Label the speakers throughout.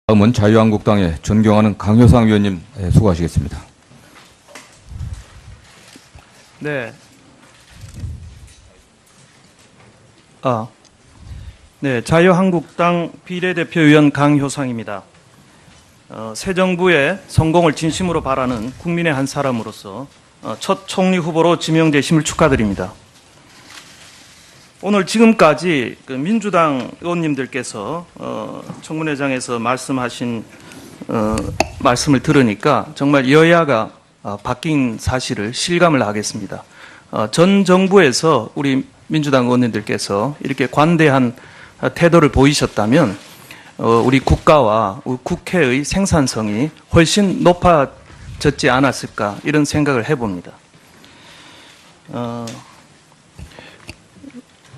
Speaker 1: 다음은 자유한국당의 존경하는 강효상 위원님 수고하시겠습니다.
Speaker 2: 네. 네, 자유한국당 비례대표위원 강효상입니다. 새 정부의 성공을 진심으로 바라는 국민의 한 사람으로서 첫 총리 후보로 지명되심을 축하드립니다. 오늘 지금까지 그 민주당 의원님들께서 청문회장에서 말씀하신 말씀을 들으니까 정말 여야가 바뀐 사실을 실감을 하겠습니다. 전 정부에서 우리 민주당 의원님들께서 이렇게 관대한 태도를 보이셨다면 우리 국가와 우리 국회의 생산성이 훨씬 높아졌지 않았을까 이런 생각을 해봅니다.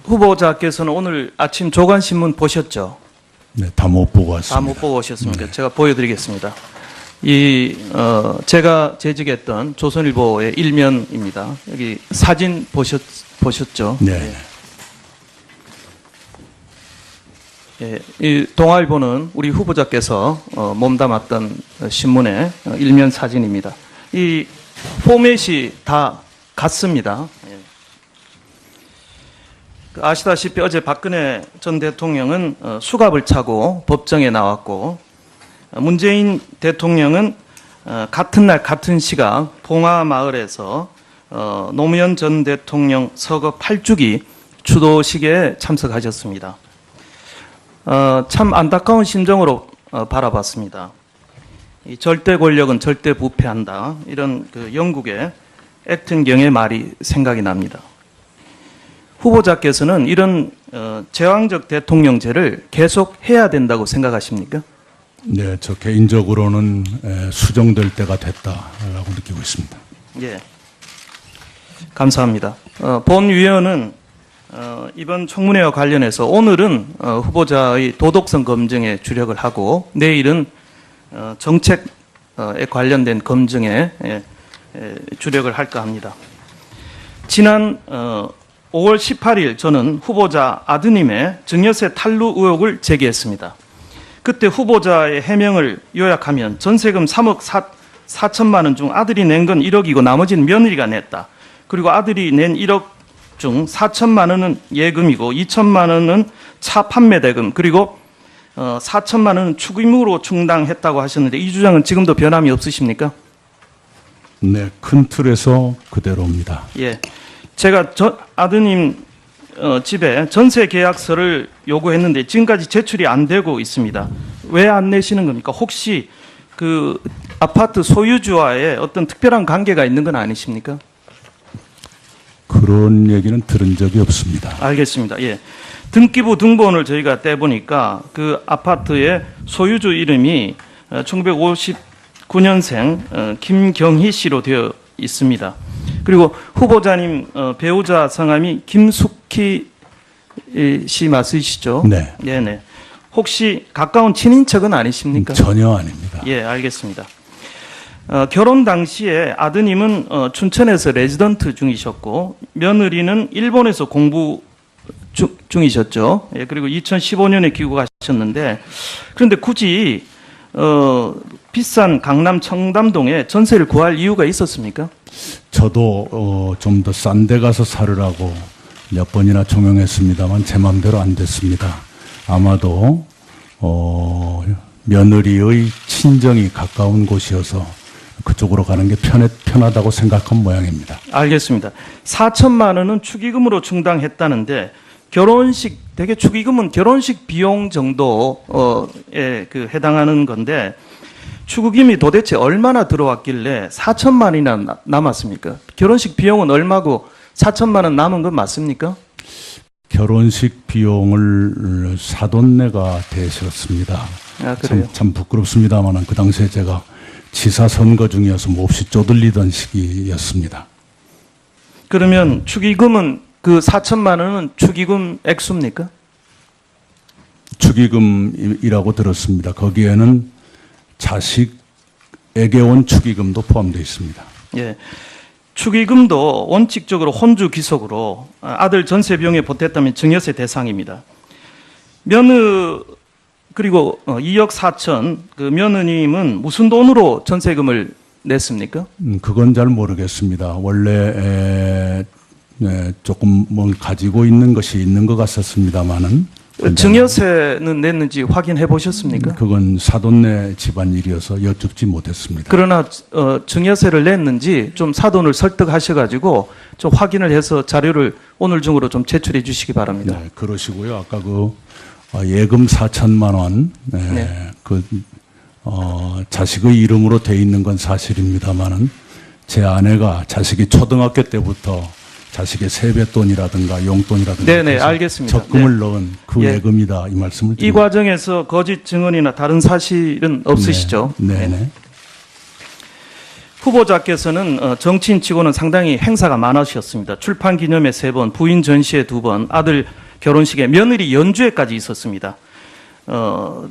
Speaker 2: 후보자께서는 오늘 아침 조간신문 보셨죠?
Speaker 3: 네, 다 못 보고 왔습니다.
Speaker 2: 다 못 보고 오셨습니까?
Speaker 3: 네.
Speaker 2: 제가 보여드리겠습니다. 제가 재직했던 조선일보의 일면입니다. 여기 사진 보셨죠?
Speaker 3: 네.
Speaker 2: 예, 이 동아일보는 우리 후보자께서 몸담았던 신문의 일면 사진입니다. 이 포맷이 다 같습니다. 아시다시피 어제 박근혜 전 대통령은 수갑을 차고 법정에 나왔고, 문재인 대통령은 같은 날 같은 시각 봉화마을에서 노무현 전 대통령 서거 8주기 추도식에 참석하셨습니다. 참 안타까운 심정으로 바라봤습니다. 이 절대 권력은 절대 부패한다, 이런 그 영국의 액튼경의 말이 생각이 납니다. 후보자께서는 이런 제왕적 대통령제를 계속 해야 된다고 생각하십니까?
Speaker 3: 네, 저 개인적으로는 수정될 때가 됐다라고 느끼고 있습니다.
Speaker 2: 예, 감사합니다. 본 위원은 이번 청문회와 관련해서 오늘은 후보자의 도덕성 검증에 주력을 하고, 내일은 정책에 관련된 검증에 주력을 할까 합니다. 지난 5월 18일 저는 후보자 아드님의 증여세 탈루 의혹을 제기했습니다. 그때 후보자의 해명을 요약하면 전세금 3억 4천만 원 중 아들이 낸 건 1억이고 나머지는 며느리가 냈다. 그리고 아들이 낸 1억 중 4천만 원은 예금이고 2천만 원은 차 판매 대금, 그리고 4천만 원은 축의무로 충당했다고 하셨는데, 이 주장은 지금도 변함이 없으십니까?
Speaker 3: 네, 큰 틀에서 그대로입니다.
Speaker 2: 예. 제가 아드님 집에 전세 계약서를 요구했는데 지금까지 제출이 안 되고 있습니다. 왜 안 내시는 겁니까? 혹시 그 아파트 소유주와의 어떤 특별한 관계가 있는 건 아니십니까?
Speaker 3: 그런 얘기는 들은 적이 없습니다.
Speaker 2: 알겠습니다. 예. 등기부 등본을 저희가 떼보니까 그 아파트의 소유주 이름이 1959년생 김경희 씨로 되어 있습니다. 그리고 후보자님 배우자 성함이 김숙희 씨 맞으시죠?
Speaker 3: 네.
Speaker 2: 네네. 혹시 가까운 친인척은 아니십니까?
Speaker 3: 전혀 아닙니다.
Speaker 2: 예, 알겠습니다. 결혼 당시에 아드님은 춘천에서 레지던트 중이셨고, 며느리는 일본에서 공부 중이셨죠. 예, 그리고 2015년에 귀국하셨는데, 그런데 굳이 비싼 강남 청담동에 전세를 구할 이유가 있었습니까?
Speaker 3: 저도 좀 더 싼 데 가서 살으라고 몇 번이나 종용했습니다만 제 마음대로 안 됐습니다. 아마도 며느리의 친정이 가까운 곳이어서 그쪽으로 가는 게 편하다고 생각한 모양입니다.
Speaker 2: 알겠습니다. 4천만 원은 축의금으로 충당했다는데, 결혼식, 대개 축의금은 결혼식 비용 정도에 해당하는 건데, 축의금이 도대체 얼마나 들어왔길래 4천만 원이나 남았습니까? 결혼식 비용은 얼마고 4천만 원 남은 건 맞습니까?
Speaker 3: 결혼식 비용을 사돈네가 대셨습니다.
Speaker 2: 아, 그래요?
Speaker 3: 참 부끄럽습니다만 그 당시에 제가 지사 선거 중이어서 몹시 쪼들리던 시기였습니다.
Speaker 2: 그러면 축의금은 그 4천만 원은 축의금 액수입니까?
Speaker 3: 축의금이라고 들었습니다. 거기에는 자식에게 온 축의금도 포함되어 있습니다.
Speaker 2: 예. 축의금도 원칙적으로 혼주 귀속으로 아들 전세 비용에 보탰다면 증여세 대상입니다. 그리고 2억 4천 그 며느님은 무슨 돈으로 전세금을 냈습니까?
Speaker 3: 그건 잘 모르겠습니다. 원래 조금 뭘 가지고 있는 것이 있는 것 같았습니다만은
Speaker 2: 증여세는 냈는지 확인해 보셨습니까?
Speaker 3: 그건 사돈네 집안 일이어서 여쭙지 못했습니다.
Speaker 2: 그러나 증여세를 냈는지 좀 사돈을 설득하셔가지고 좀 확인을 해서 자료를 오늘 중으로 좀 제출해 주시기 바랍니다.
Speaker 3: 네, 그러시고요. 아까 그 예금 4천만 원,
Speaker 2: 네.
Speaker 3: 자식의 이름으로 돼 있는 건 사실입니다만은 제 아내가 자식이 초등학교 때부터 자식의 세뱃돈이라든가 용돈이라든가
Speaker 2: 네네, 알겠습니다.
Speaker 3: 적금을 넣은 그
Speaker 2: 예.
Speaker 3: 예금이다 이 말씀을
Speaker 2: 이
Speaker 3: 드립니다.
Speaker 2: 과정에서 거짓 증언이나 다른 사실은 없으시죠?
Speaker 3: 네네.
Speaker 2: 후보자께서는 정치인치고는 상당히 행사가 많으셨습니다. 출판 기념회 3번, 부인 전시회 2번, 아들 결혼식에 며느리 연주회까지 있었습니다.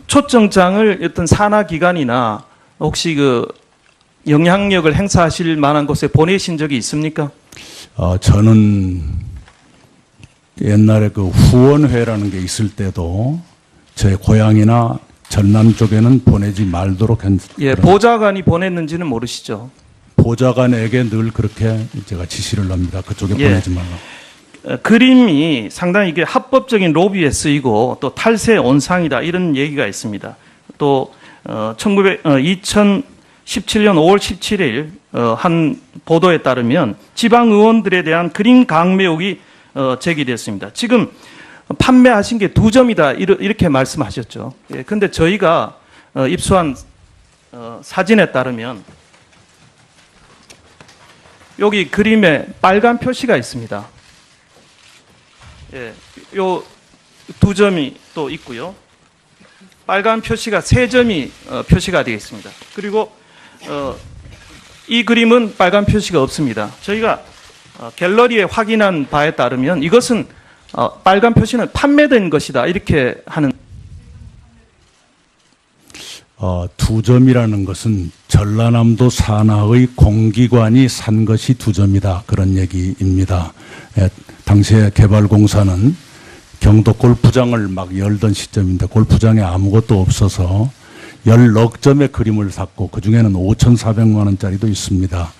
Speaker 2: 초청장을 어떤 산하 기관이나 혹시 그 영향력을 행사하실 만한 곳에 보내신 적이 있습니까?
Speaker 3: 저는 옛날에 그 후원회라는 게 있을 때도 제 고향이나 전남 쪽에는 보내지 말도록
Speaker 2: 예, 보좌관이 보냈는지는 모르시죠?
Speaker 3: 보좌관에게 늘 그렇게 제가 지시를 합니다. 그쪽에
Speaker 2: 예.
Speaker 3: 보내지 말라고.
Speaker 2: 그림이 상당히 이게 합법적인 로비에 쓰이고 또 탈세 온상이다 이런 얘기가 있습니다. 또 2017년 5월 17일 한 보도에 따르면 지방 의원들에 대한 그림 강매 의혹이 제기됐습니다. 지금 판매하신 게 2점이다 이렇게 말씀하셨죠. 예, 근데 저희가 입수한 사진에 따르면 여기 그림에 빨간 표시가 있습니다. 예, 요 2점이 또 있고요. 빨간 표시가 3점이 표시가 되어 있습니다. 그리고 이 그림은 빨간 표시가 없습니다. 저희가 갤러리에 확인한 바에 따르면 이것은 빨간 표시는 판매된 것이다 이렇게 하는
Speaker 3: 2점이라는 것은 전라남도 산하의 공기관이 산 것이 2점이다 그런 얘기입니다. 당시에 개발공사는 경도 골프장을 막 열던 시점인데 골프장에 아무것도 없어서 10넉 점의 그림을 샀고 그중에는 5,400만 원짜리도 있습니다.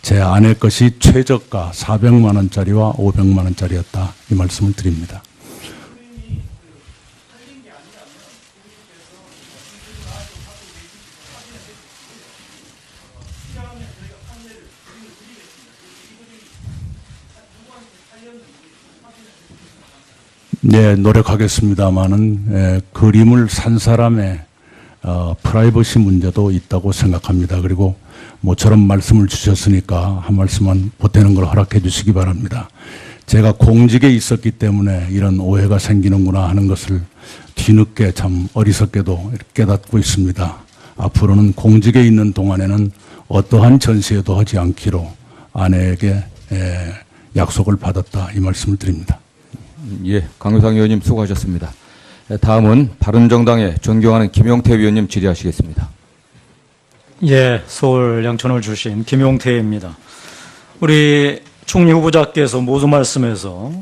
Speaker 3: 제 아내 것이 최저가 400만 원짜리와 500만 원짜리였다 이 말씀을 드립니다. 네, 노력하겠습니다만은 그림을 산 사람의 프라이버시 문제도 있다고 생각합니다. 그리고 모처럼 말씀을 주셨으니까 한 말씀만 보태는 걸 허락해 주시기 바랍니다. 제가 공직에 있었기 때문에 이런 오해가 생기는구나 하는 것을 뒤늦게 참 어리석게도 깨닫고 있습니다. 앞으로는 공직에 있는 동안에는 어떠한 전시회도 하지 않기로 아내에게 약속을 받았다 이 말씀을 드립니다.
Speaker 1: 예, 강효상 의원님 수고하셨습니다. 다음은 바른정당의 존경하는 김용태 의원님 질의하시겠습니다.
Speaker 4: 예, 서울 양천을 주신 김용태입니다. 우리 총리 후보자께서 모두 말씀에서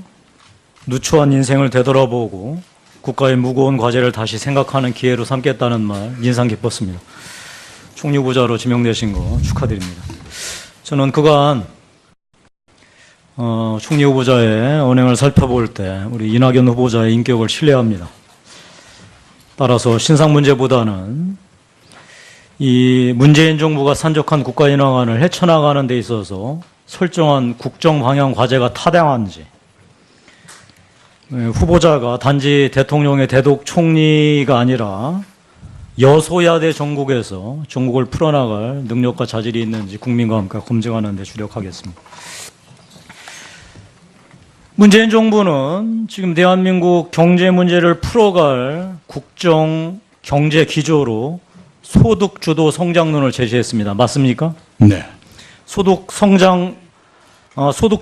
Speaker 4: 누추한 인생을 되돌아보고 국가의 무거운 과제를 다시 생각하는 기회로 삼겠다는 말 인상 깊었습니다. 총리 후보자로 지명되신 거 축하드립니다. 저는 그간 총리 후보자의 언행을 살펴볼 때 우리 이낙연 후보자의 인격을 신뢰합니다. 따라서 신상 문제보다는 이 문재인 정부가 산적한 국가인왕안을 헤쳐나가는 데 있어서 설정한 국정 방향 과제가 타당한지, 후보자가 단지 대통령의 대독 총리가 아니라 여소야대 전국에서 전국을 풀어나갈 능력과 자질이 있는지 국민과 함께 검증하는 데 주력하겠습니다. 문재인 정부는 지금 대한민국 경제 문제를 풀어갈 국정 경제 기조로 소득 주도 성장론을 제시했습니다. 맞습니까?
Speaker 3: 네.
Speaker 4: 소득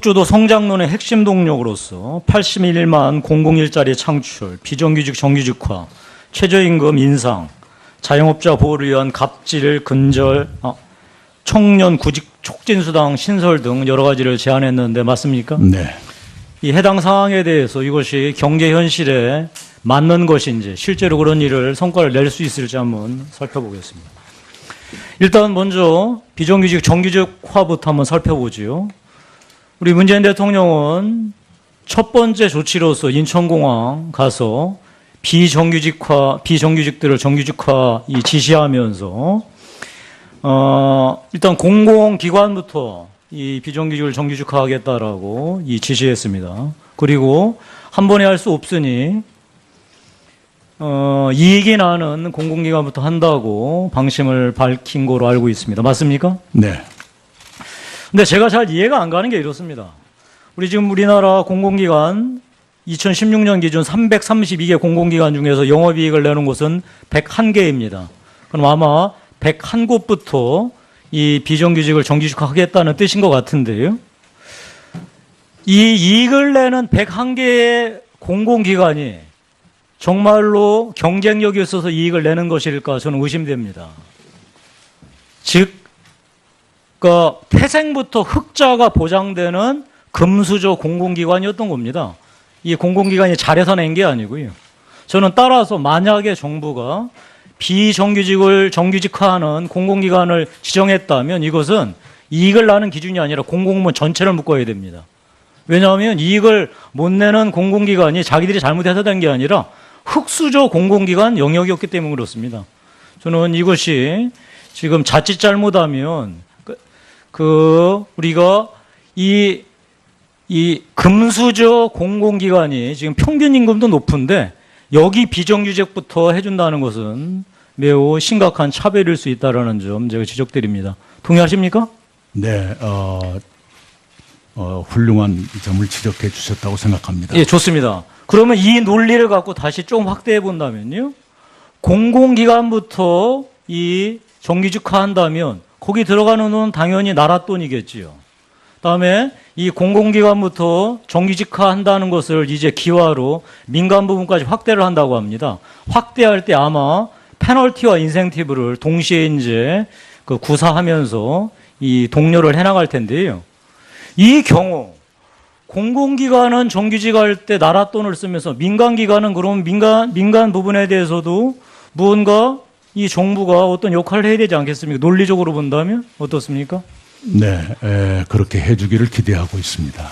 Speaker 4: 주도 성장론의 핵심 동력으로서 81만 공공일자리 창출, 비정규직 정규직화, 최저임금 인상, 자영업자 보호를 위한 갑질, 근절, 청년 구직 촉진수당 신설 등 여러 가지를 제안했는데 맞습니까?
Speaker 3: 네.
Speaker 4: 이 해당 사항에 대해서 이것이 경제 현실에 맞는 것인지 실제로 그런 일을 성과를 낼 수 있을지 한번 살펴보겠습니다. 일단 먼저 비정규직 정규직화부터 한번 살펴보지요. 우리 문재인 대통령은 첫 번째 조치로서 인천공항 가서 비정규직들을 정규직화 지시하면서 일단 공공기관부터 이 비정규직을 정규직화하겠다라고 지시했습니다. 그리고 한 번에 할 수 없으니 이익이 나는 공공기관부터 한다고 방침을 밝힌 거로 알고 있습니다. 맞습니까?
Speaker 3: 네.
Speaker 4: 근데 제가 잘 이해가 안 가는 게 이렇습니다. 지금 우리나라 공공기관 2016년 기준 332개 공공기관 중에서 영업이익을 내는 곳은 101개입니다. 그럼 아마 101곳부터 이 비정규직을 정규직화하겠다는 뜻인 것 같은데요. 이 이익을 내는 101개의 공공기관이 정말로 경쟁력이 있어서 이익을 내는 것일까 저는 의심됩니다. 즉, 그러니까 태생부터 흑자가 보장되는 금수저 공공기관이었던 겁니다. 이 공공기관이 잘해서 낸 게 아니고요. 저는 따라서 만약에 정부가 비정규직을 정규직화하는 공공기관을 지정했다면 이것은 이익을 나는 기준이 아니라 공공부문 전체를 묶어야 됩니다. 왜냐하면 이익을 못 내는 공공기관이 자기들이 잘못해서 된 게 아니라 흑수저 공공기관 영역이었기 때문에 그렇습니다. 저는 이것이 지금 자칫 잘못하면 우리가 이 금수저 공공기관이 지금 평균 임금도 높은데 여기 비정규직부터 해준다는 것은 매우 심각한 차별일 수 있다는 점 제가 지적드립니다. 동의하십니까?
Speaker 3: 네, 훌륭한 점을 지적해 주셨다고 생각합니다.
Speaker 4: 예, 좋습니다. 그러면 이 논리를 갖고 다시 좀 확대해 본다면요. 공공기관부터 이 정규직화한다면 거기 들어가는 돈은 당연히 나라 돈이겠지요. 그다음에 이 공공기관부터 정규직화한다는 것을 이제 기화로 민간 부분까지 확대를 한다고 합니다. 확대할 때 아마 페널티와 인센티브를 동시에 이제 구사하면서 이 동료를 해나갈 텐데요. 이 경우 공공기관은 정규직할 때 나라 돈을 쓰면서 민간기관은 그럼 민간 부분에 대해서도 무언가 이 정부가 어떤 역할을 해야 되지 않겠습니까? 논리적으로 본다면 어떻습니까?
Speaker 3: 네, 그렇게 해주기를 기대하고 있습니다.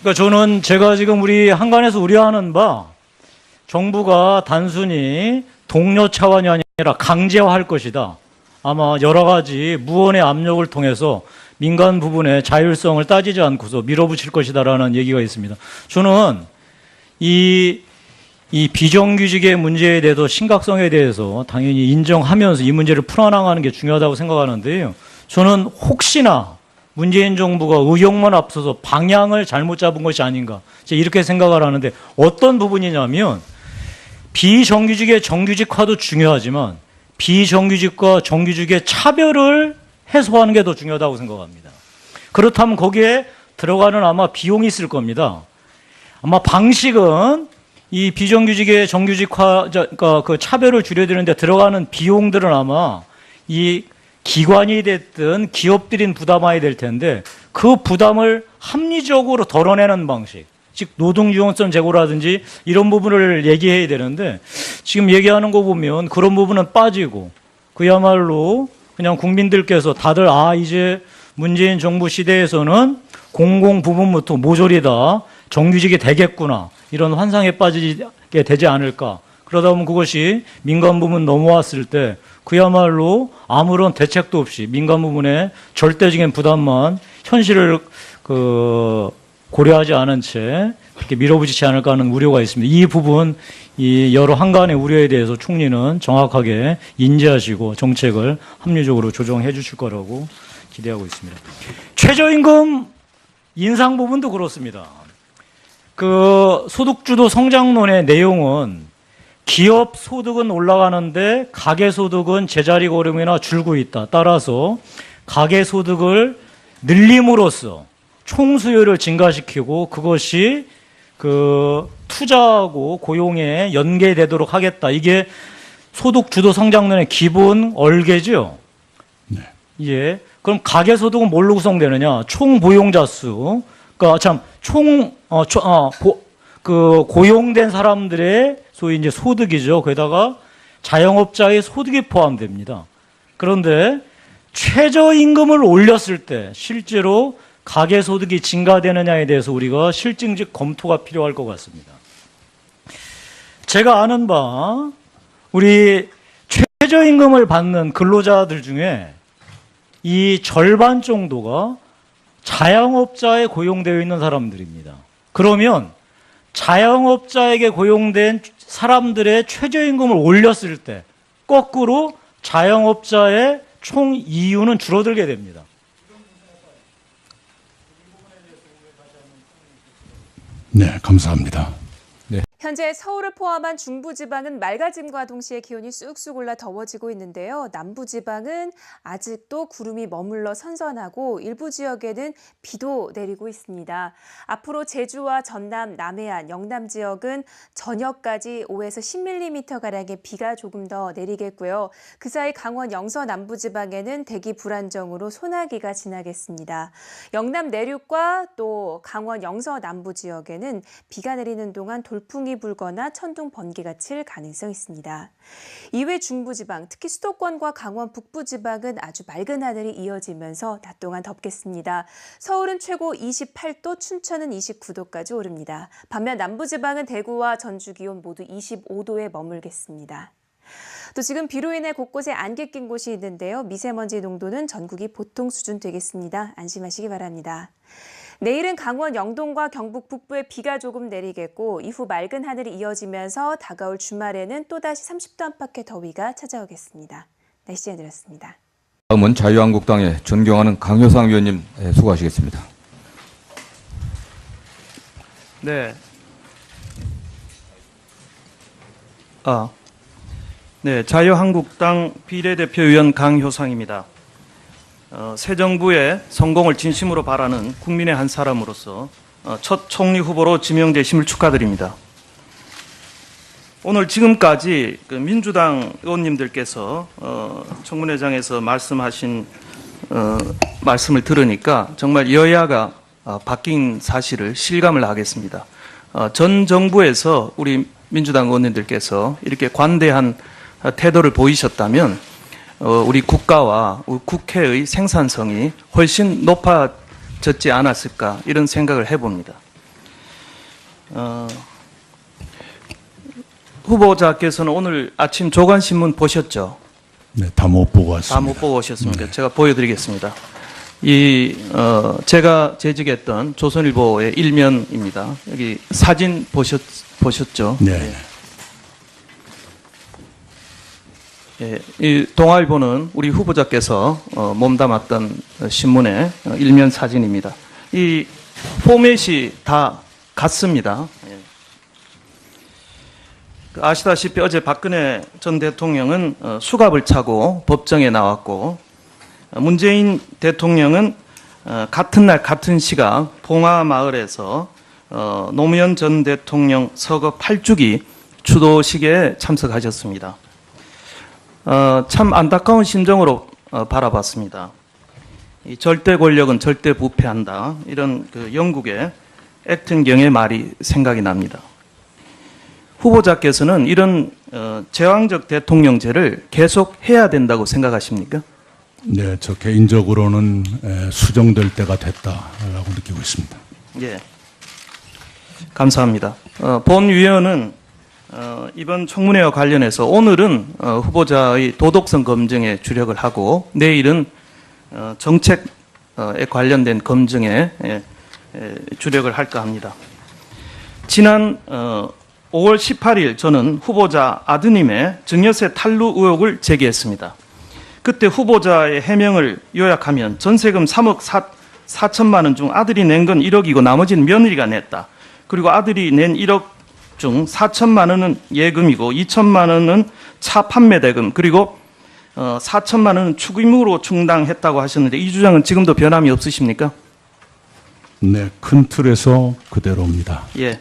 Speaker 4: 그러니까 저는 제가 지금 우리 한간에서 우려하는 바 정부가 단순히 동료 차원이 아니라 강제화할 것이다. 아마 여러 가지 무언의 압력을 통해서 민간 부분의 자율성을 따지지 않고서 밀어붙일 것이다라는 얘기가 있습니다. 저는 이 비정규직의 문제에 대해서 심각성에 대해서 당연히 인정하면서 이 문제를 풀어나가는 게 중요하다고 생각하는데요. 저는 혹시나 문재인 정부가 의욕만 앞서서 방향을 잘못 잡은 것이 아닌가 이렇게 생각을 하는데 어떤 부분이냐면 비정규직의 정규직화도 중요하지만 비정규직과 정규직의 차별을 해소하는 게 더 중요하다고 생각합니다. 그렇다면 거기에 들어가는 아마 비용이 있을 겁니다. 아마 방식은 이 비정규직의 정규직화, 그러니까 그 차별을 줄여드리는데 들어가는 비용들은 아마 이 기관이 됐든 기업들인 부담해야 될 텐데 그 부담을 합리적으로 덜어내는 방식, 즉 노동유연성 제고라든지 이런 부분을 얘기해야 되는데 지금 얘기하는 거 보면 그런 부분은 빠지고 그야말로 그냥 국민들께서 다들 이제 문재인 정부 시대에서는 공공 부문부터 모조리 다 정규직이 되겠구나 이런 환상에 빠지게 되지 않을까. 그러다 보면 그것이 민간 부문 넘어왔을 때 그야말로 아무런 대책도 없이 민간 부문의 절대적인 부담만 현실을 고려하지 않은 채 그렇게 밀어붙이지 않을까 하는 우려가 있습니다. 이 부분, 이 여러 한간의 우려에 대해서 총리는 정확하게 인지하시고 정책을 합리적으로 조정해 주실 거라고 기대하고 있습니다. 최저임금 인상 부분도 그렇습니다. 소득주도 성장론의 내용은 기업 소득은 올라가는데 가계 소득은 제자리 걸음이나 줄고 있다. 따라서 가계 소득을 늘림으로써 총 수요를 증가시키고 그것이 투자하고 고용에 연계되도록 하겠다. 이게 소득 주도 성장론의 기본 얼개죠.
Speaker 3: 네.
Speaker 4: 예. 그럼 가계 소득은 뭘로 구성되느냐? 총 보용자 수. 그러니까 고용된 사람들의 소위 이제 소득이죠. 거기다가 자영업자의 소득이 포함됩니다. 그런데 최저임금을 올렸을 때 실제로 가계소득이 증가되느냐에 대해서 우리가 실증적 검토가 필요할 것 같습니다. 제가 아는 바 우리 최저임금을 받는 근로자들 중에 이 절반 정도가 자영업자에 고용되어 있는 사람들입니다. 그러면 자영업자에게 고용된 사람들의 최저임금을 올렸을 때 거꾸로 자영업자의 총 이윤은 줄어들게 됩니다.
Speaker 3: 네, 감사합니다.
Speaker 5: 현재 서울을 포함한 중부지방은 맑아짐과 동시에 기온이 쑥쑥 올라 더워지고 있는데요. 남부지방은 아직도 구름이 머물러 선선하고 일부 지역에는 비도 내리고 있습니다. 앞으로 제주와 전남, 남해안, 영남 지역은 저녁까지 5에서 10mm가량의 비가 조금 더 내리겠고요. 그 사이 강원 영서 남부지방에는 대기 불안정으로 소나기가 지나겠습니다. 영남 내륙과 또 강원 영서 남부 지역에는 비가 내리는 동안 돌풍이 불거나 천둥 번개가 칠 가능성이 있습니다. 이외 중부지방, 특히 수도권과 강원 북부지방은 아주 맑은 하늘이 이어지면서 낮 동안 덥겠습니다. 서울은 최고 28도, 춘천은 29도까지 오릅니다. 반면 남부지방은 대구와 전주 기온 모두 25도에 머물겠습니다. 또 지금 비로 인해 곳곳에 안개 낀 곳이 있는데요. 미세먼지 농도는 전국이 보통 수준 되겠습니다. 안심하시기 바랍니다. 내일은 강원 영동과 경북 북부에 비가 조금 내리겠고 이후 맑은 하늘이 이어지면서 다가올 주말에는 또다시 30도 안팎의 더위가 찾아오겠습니다. 날씨 전해드렸습니다.
Speaker 1: 다음은 자유한국당의 존경하는 강효상 위원님 수고하시겠습니다.
Speaker 2: 네. 네, 자유한국당 비례대표위원 강효상입니다. 새 정부의 성공을 진심으로 바라는 국민의 한 사람으로서 첫 총리 후보로 지명되심을 축하드립니다. 오늘 지금까지 그 민주당 의원님들께서 청문회장에서 말씀하신 말씀을 들으니까 정말 여야가 바뀐 사실을 실감을 하겠습니다. 전 정부에서 우리 민주당 의원님들께서 이렇게 관대한 태도를 보이셨다면 우리 국가와 우리 국회의 생산성이 훨씬 높아졌지 않았을까 이런 생각을 해봅니다. 후보자께서는 오늘 아침 조간신문 보셨죠?
Speaker 3: 네, 다 못 보고 왔습니다.
Speaker 2: 다 못 보고 오셨습니까?
Speaker 3: 네.
Speaker 2: 제가 보여드리겠습니다. 제가 재직했던 조선일보의 일면입니다. 여기 사진 보셨죠?
Speaker 3: 네.
Speaker 2: 예, 이 동아일보는 우리 후보자께서 몸담았던 신문의 일면 사진입니다. 이 포맷이 다 같습니다. 예. 아시다시피 어제 박근혜 전 대통령은 수갑을 차고 법정에 나왔고 문재인 대통령은 같은 날 같은 시각 봉화마을에서 노무현 전 대통령 서거 8주기 추도식에 참석하셨습니다. 참 안타까운 심정으로 바라봤습니다. 이 절대 권력은 절대 부패한다. 이런 그 영국의 액튼 경의 말이 생각이 납니다. 후보자께서는 이런 제왕적 대통령제를 계속 해야 된다고 생각하십니까?
Speaker 3: 네, 저 개인적으로는 수정될 때가 됐다라고 느끼고 있습니다.
Speaker 2: 예, 감사합니다. 본 위원은 이번 청문회와 관련해서 오늘은 후보자의 도덕성 검증에 주력을 하고 내일은 정책에 관련된 검증에 주력을 할까 합니다. 지난 5월 18일 저는 후보자 아드님의 증여세 탈루 의혹을 제기했습니다. 그때 후보자의 해명을 요약하면 전세금 3억 4천만 원 중 아들이 낸 건 1억이고 나머지는 며느리가 냈다. 그리고 아들이 낸 1억 중 4천만 원은 예금이고 2천만 원은 차 판매 대금 그리고 4천만 원은 축의무로 충당했다고 하셨는데 이 주장은 지금도 변함이 없으십니까?
Speaker 3: 네, 큰 틀에서 그대로입니다.
Speaker 2: 예,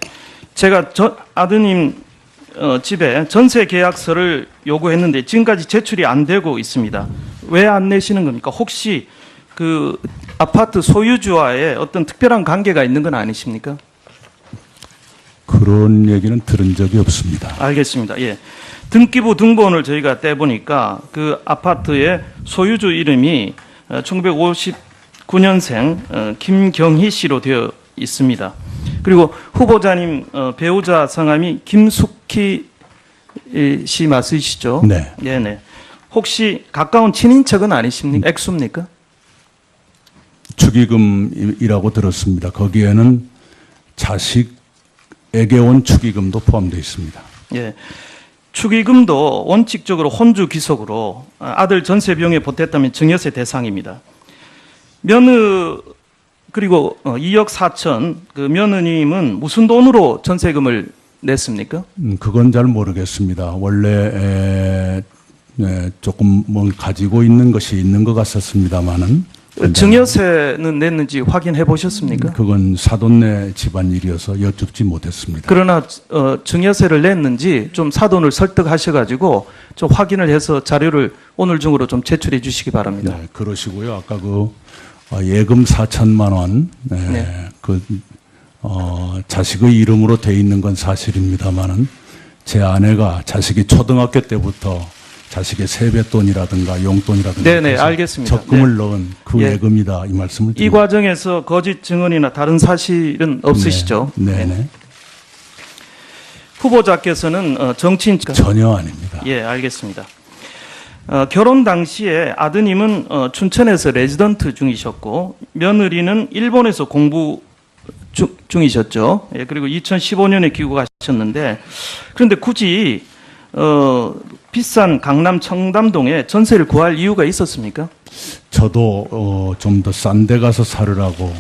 Speaker 2: 제가 아드님 집에 전세 계약서를 요구했는데 지금까지 제출이 안 되고 있습니다. 왜 안 내시는 겁니까? 혹시 그 아파트 소유주와의 어떤 특별한 관계가 있는 건 아니십니까?
Speaker 3: 그런 얘기는 들은 적이 없습니다.
Speaker 2: 알겠습니다. 예. 등기부 등본을 저희가 떼보니까 그 아파트의 소유주 이름이 1959년생 김경희 씨로 되어 있습니다. 그리고 후보자님 배우자 성함이 김숙희 씨 맞으시죠?
Speaker 3: 네.
Speaker 2: 네네. 혹시 가까운 친인척은 아니십니까? 액수입니까?
Speaker 3: 축의금이라고 들었습니다. 거기에는 자식에게 온 축의금도 포함되어 있습니다.
Speaker 2: 예. 축의금도 원칙적으로 혼주 귀속으로 아들 전세 비용에 보탰다면 증여세 대상입니다. 그리고 2억 4천 그 며느님은 무슨 돈으로 전세금을 냈습니까?
Speaker 3: 그건 잘 모르겠습니다. 원래 조금 뭘 가지고 있는 것이 있는 것 같았습니다만은
Speaker 2: 증여세는 냈는지 확인해 보셨습니까?
Speaker 3: 그건 사돈네 집안일이어서 여쭙지 못했습니다.
Speaker 2: 그러나 증여세를 냈는지 좀 사돈을 설득하셔가지고 좀 확인을 해서 자료를 오늘 중으로 좀 제출해 주시기 바랍니다.
Speaker 3: 네, 그러시고요. 아까 그 예금 4천만 원,
Speaker 2: 네.
Speaker 3: 자식의 이름으로 돼 있는 건 사실입니다만은 제 아내가 자식이 초등학교 때부터 자식의 세뱃돈이라든가 용돈이라든가
Speaker 2: 네네, 알겠습니다.
Speaker 3: 적금을 넣은 그
Speaker 2: 예.
Speaker 3: 예금이다 이 말씀을
Speaker 2: 이
Speaker 3: 드립니다.
Speaker 2: 과정에서 거짓 증언이나 다른 사실은 없으시죠?
Speaker 3: 네네.
Speaker 2: 후보자께서는 정치인
Speaker 3: 전혀 아닙니다.
Speaker 2: 예, 알겠습니다. 결혼 당시에 아드님은 춘천에서 레지던트 중이셨고 며느리는 일본에서 공부 중이셨죠. 예, 그리고 2015년에 귀국하셨는데 그런데 굳이 비싼 강남 청담동에 전세를 구할 이유가 있었습니까?
Speaker 3: 저도 좀 더 싼 데 가서 살으라고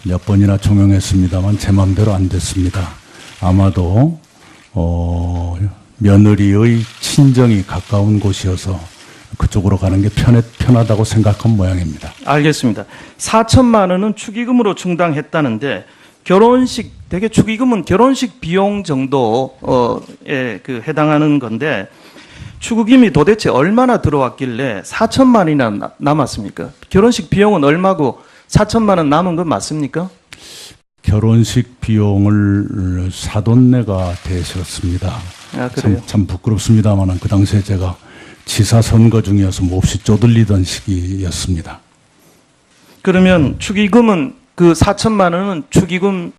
Speaker 3: 몇 번이나 종용했습니다만 제 마음대로 안 됐습니다. 아마도 며느리의 친정이 가까운 곳이어서 그쪽으로 가는 게 편하다고 생각한 모양입니다.
Speaker 2: 알겠습니다. 4천만 원은 축의금으로 충당했다는데 결혼식 대개 축의금은 결혼식 비용 정도에 해당하는 건데 축의금이 도대체 얼마나 들어왔길래 4천만 원이나 남았습니까? 결혼식 비용은 얼마고 4천만 원 남은 건 맞습니까?
Speaker 3: 결혼식 비용을 사돈네가 대셨습니다.
Speaker 2: 아, 그래요?
Speaker 3: 참 부끄럽습니다만 그 당시에 제가 지사 선거 중이어서 몹시 쪼들리던 시기였습니다.
Speaker 2: 그러면 축의금은 그 4천만 원은 축의금